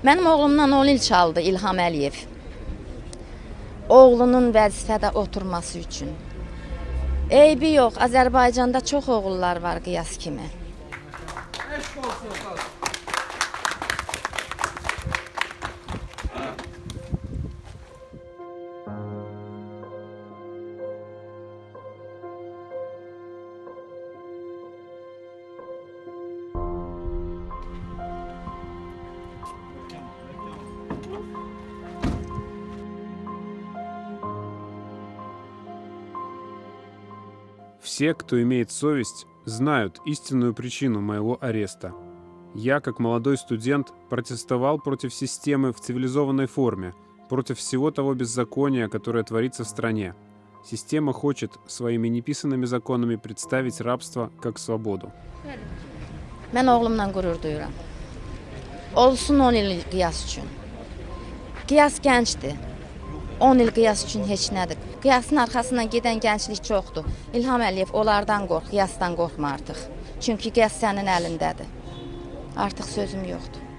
Mənim oğlumdan 10 il çaldı İlham Əliyev. Oğlunun vəzifədə oturması üçün. Eybi yox, Azərbaycanda çox oğullar var Qiyas kimi. Все, кто имеет совесть, знают истинную причину моего ареста. Я, как молодой студент, протестовал против системы в цивилизованной форме, против всего того беззакония, которое творится в стране. Система хочет своими неписанными законами представить рабство как свободу. Mən oğlumla qürur duyuram. Olsun 10 il Qiyas üçün. Qiyas gəncdir. 10 il Qiyas üçün heç nədir. Qiyasın arxasından gedən gənclik çoxdur. İlham Əliyev onlardan qorx, Qiyasdan qorxma artıq. Çünki Qiyas sənin əlindədir. Artıq sözüm yoxdur.